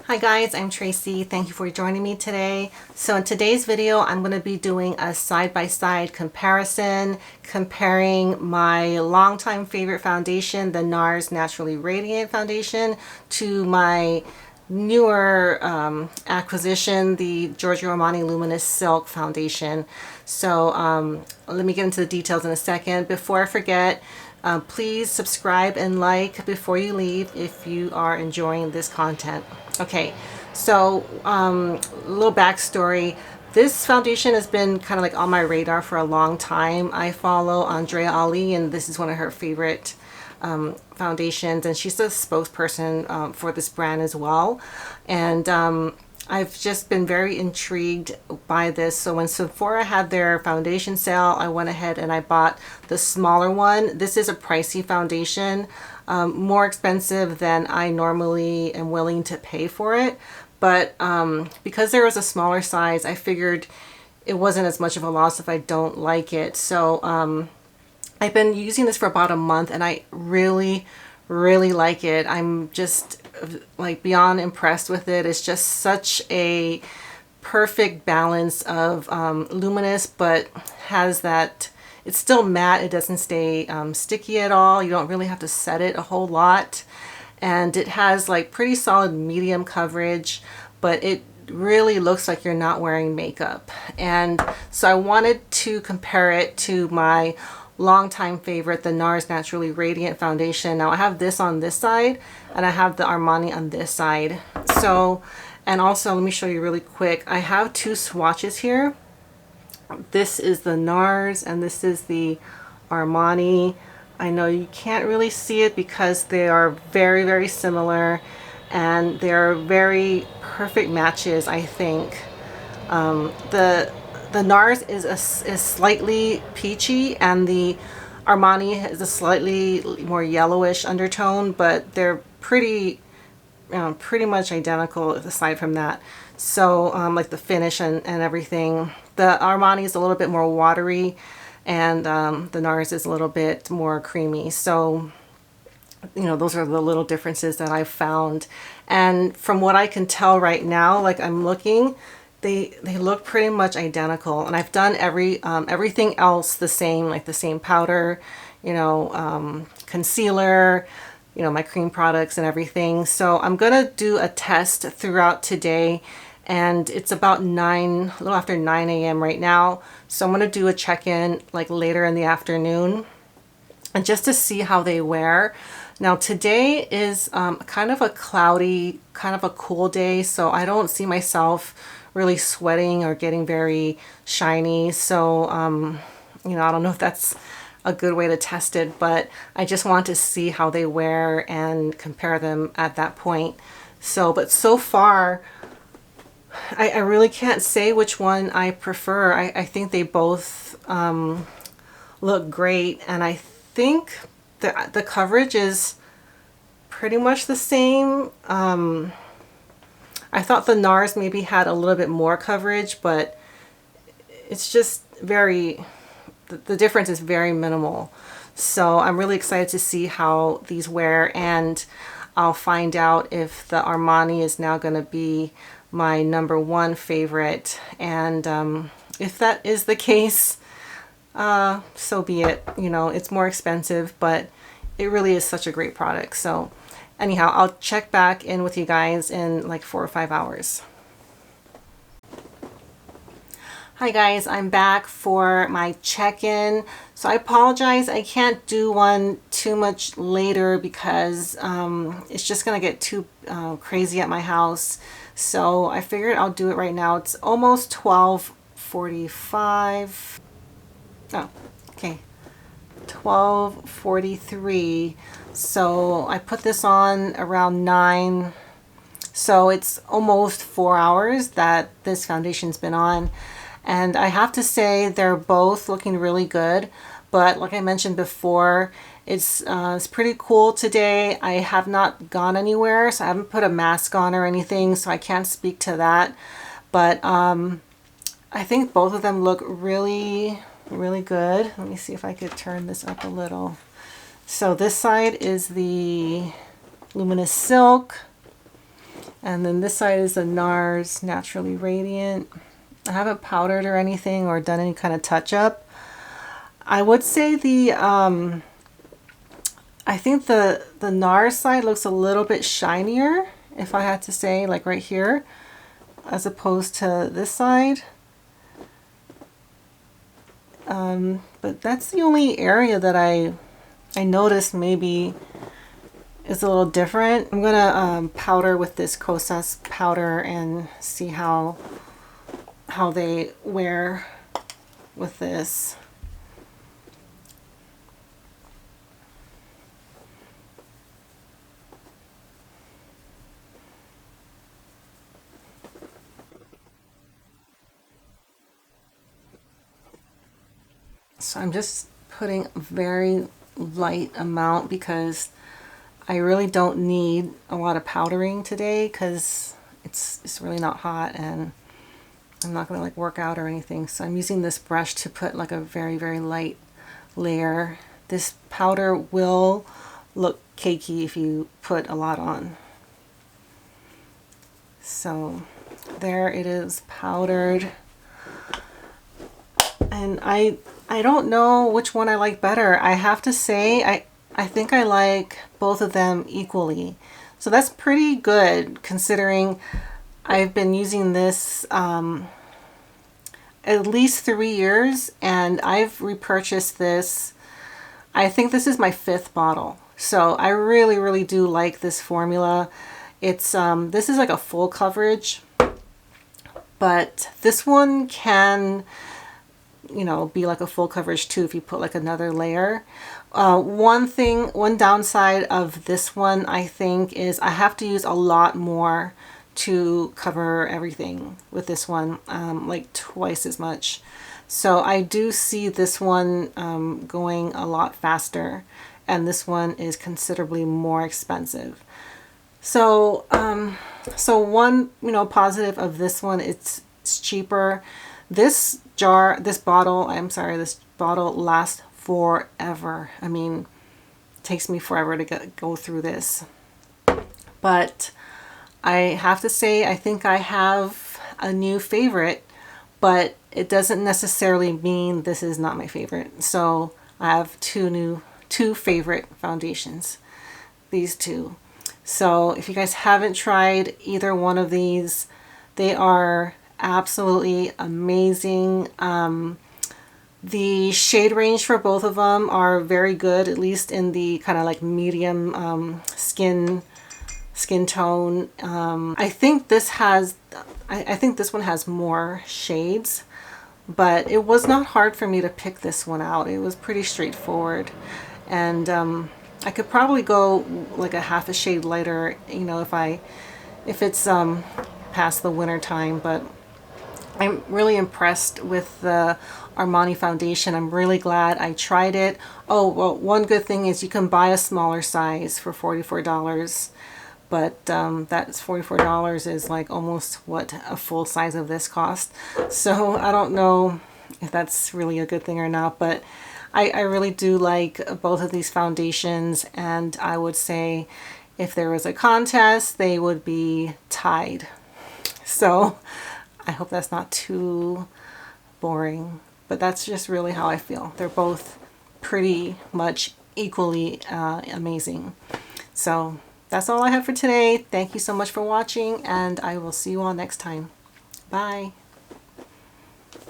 Hi guys, I'm Tracy. Thank you for joining me today. So in today's video, I'm going to be doing a side-by-side comparison, comparing my longtime favorite foundation, the Nars Naturally Radiant Foundation, to my newer acquisition, the Giorgio Armani Luminous Silk Foundation. So let me get into the details in a second. Before I forget, please subscribe and like before you leave if you are enjoying this content. Okay, so a little backstory. This foundation has been kind of like on my radar for a long time. I follow Andrea Ali, and this is one of her favorite foundations, and she's the spokesperson for this brand as well. And I've just been very intrigued by this. So when Sephora had their foundation sale, I went ahead and I bought the smaller one. This is a pricey foundation, more expensive than I normally am willing to pay for it. But because there was a smaller size, I figured it wasn't as much of a loss if I don't like it. So I've been using this for about a month, and I really like it. I'm just like beyond impressed with it. It's just such a perfect balance of luminous, but has that, it's still matte. It doesn't stay sticky at all. You don't really have to set it a whole lot. And it has like pretty solid medium coverage, but it really looks like you're not wearing makeup. And so I wanted to compare it to my longtime favorite, the Nars Naturally Radiant Foundation. Now I have this on this side and I have the Armani on this side. So, and also let me show you really quick. I have two swatches here. This is the Nars and this is the Armani. I know you can't really see it because they are very similar, and they're very perfect matches, I think. The Nars is slightly peachy, and the Armani has a slightly more yellowish undertone, but they're pretty much identical aside from that. So like the finish and everything. The Armani is a little bit more watery, and the Nars is a little bit more creamy. So you know, those are the little differences that I've found. And from what I can tell right now, like I'm looking, they look pretty much identical. And I've done everything else the same, like the same powder, you know, concealer, you know, my cream products and everything. So I'm gonna do a test throughout today, and it's about a little after 9 a.m. right now. So I'm gonna do a check-in like later in the afternoon, and just to see how they wear. Now today is kind of a cloudy, kind of a cool day, so I don't see myself really sweating or getting very shiny. So you know, I don't know if that's a good way to test it, but I just want to see how they wear and compare them at that point. So, but so far I really can't say which one I prefer. I think they both look great, and I think the coverage is pretty much the same. I thought the Nars maybe had a little bit more coverage, but it's just very, the difference is very minimal. So I'm really excited to see how these wear, and I'll find out if the Armani is now going to be my #1 favorite. And if that is the case, so be it. You know, it's more expensive, but it really is such a great product. So anyhow, I'll check back in with you guys in like 4 or 5 hours. Hi guys, I'm back for my check-in. So I apologize, I can't do one too much later because it's just gonna get too crazy at my house. So I figured I'll do it right now. It's almost 12:45. Oh, okay. 12:43. So I put this on around 9. So it's almost 4 hours that this foundation's been on. And I have to say they're both looking really good. But like I mentioned before, it's pretty cool today. I have not gone anywhere, so I haven't put a mask on or anything, so I can't speak to that. But I think both of them look really good. Let me see if I could turn this up a little. So this side is the Luminous Silk, And then this side is the Nars Naturally Radiant. I haven't powdered or anything or done any kind of touch up. I would say I think the Nars side looks a little bit shinier, if I had to say, like right here, as opposed to this side. But that's the only area that I noticed maybe is a little different. I'm gonna powder with this Kosas powder and see how they wear with this. So I'm just putting a very light amount because I really don't need a lot of powdering today because it's really not hot and I'm not gonna like work out or anything. So I'm using this brush to put like a very, very light layer. This powder will look cakey if you put a lot on. So there it is, powdered. And I don't know which one I like better. I have to say I think I like both of them equally. So that's pretty good considering I've been using this at least 3 years and I've repurchased this. I think this is my 5th bottle. So I really, really do like this formula. It's this is like a full coverage, but this one can, you know, be like a full coverage too if you put like another layer. One downside of this one I think is I have to use a lot more to cover everything with this one, like twice as much. So I do see this one going a lot faster and this one is considerably more expensive. So so one, you know, positive of this one, it's cheaper. This bottle lasts forever. I mean, it takes me forever to go through this. But I have to say, I think I have a new favorite, but it doesn't necessarily mean this is not my favorite. So I have two favorite foundations, these two. So if you guys haven't tried either one of these, they are absolutely amazing. The shade range for both of them are very good, at least in the kind of like medium skin tone. I think this one has more shades, but it was not hard for me to pick this one out. It was pretty straightforward, and I could probably go like a half a shade lighter, you know, if it's past the winter time. But I'm really impressed with the Armani foundation. I'm really glad I tried it. Oh, well, one good thing is you can buy a smaller size for $44, but that's $44 is like almost what a full size of this cost. So I don't know if that's really a good thing or not, but I really do like both of these foundations, and I would say if there was a contest, they would be tied. So I hope that's not too boring, but that's just really how I feel. They're both pretty much equally amazing. So that's all I have for today. Thank you so much for watching, and I will see you all next time. Bye.